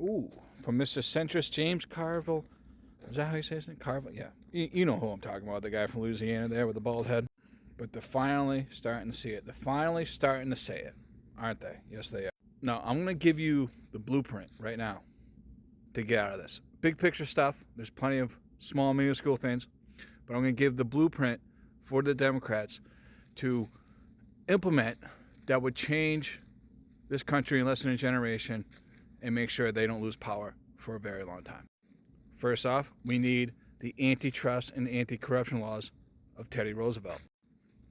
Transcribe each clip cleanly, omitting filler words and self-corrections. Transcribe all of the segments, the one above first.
Ooh, from Mr. Centrist James Carville. Is that how you say his name? Carville? Yeah. You know who I'm talking about, the guy from Louisiana there with the bald head. But they're finally starting to see it. They're finally starting to say it, aren't they? Yes, they are. Now, I'm going to give you the blueprint right now to get out of this. Big picture stuff. There's plenty of small, minuscule things. But I'm going to give the blueprint for the Democrats to implement that would change this country in less than a generation and make sure they don't lose power for a very long time. First off, we need the antitrust and anti-corruption laws of Teddy Roosevelt.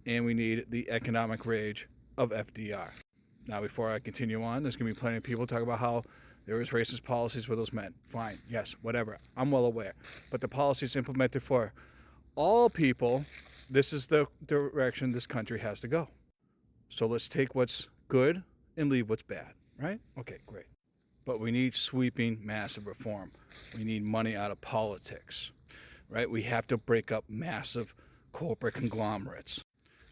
And we need the economic rage of FDR. Now, before I continue on, there's going to be plenty of people talk about how there was racist policies with those men. Fine, yes, whatever. I'm well aware. But the policies implemented for all people, this is the direction this country has to go. So let's take what's good and leave what's bad, right? Okay, great. But we need sweeping, massive reform. We need money out of politics, right? We have to break up massive corporate conglomerates.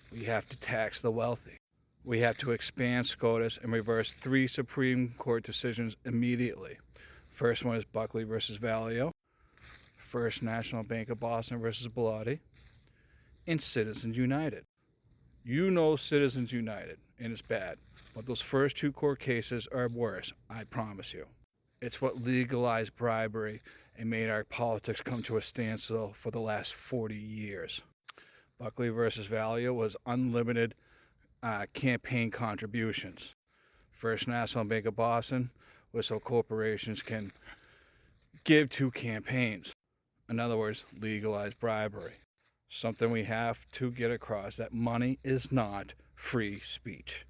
We have to tax the wealthy. We have to expand SCOTUS and reverse 3 Supreme Court decisions immediately. First one is Buckley versus Valeo, First National Bank of Boston versus Bellotti, and Citizens United. You know Citizens United, and it's bad. But those first 2 court cases are worse, I promise you. It's what legalized bribery and made our politics come to a standstill for the last 40 years. Buckley versus Valeo was unlimited campaign contributions. First National Bank of Boston was so corporations can give to campaigns. In other words, legalized bribery. Something we have to get across, that money is not free speech.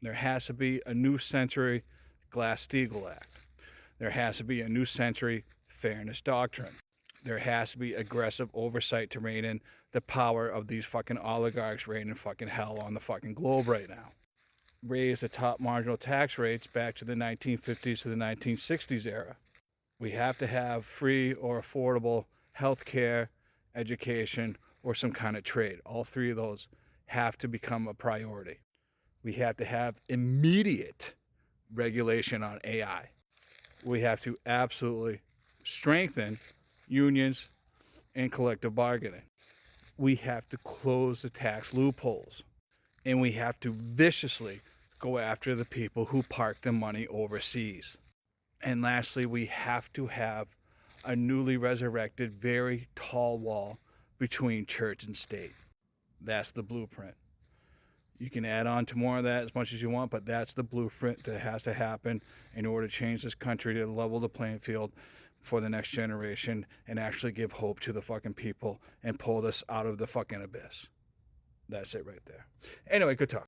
There has to be a new century Glass-Steagall Act. There has to be a new century fairness doctrine. There has to be aggressive oversight to rein in the power of these fucking oligarchs reigning fucking hell on the fucking globe right now. Raise the top marginal tax rates back to the 1950s to the 1960s era. We have to have free or affordable health care, education, or some kind of trade. All 3 of those have to become a priority. We have to have immediate regulation on AI. We have to absolutely strengthen unions and collective bargaining. We have to close the tax loopholes. And we have to viciously go after the people who park the money overseas. And lastly, we have to have a newly resurrected, very tall wall between church and state. That's the blueprint. You can add on to more of that as much as you want, but that's the blueprint that has to happen in order to change this country to level the playing field for the next generation and actually give hope to the fucking people and pull this out of the fucking abyss. That's it right there. Anyway, good talk.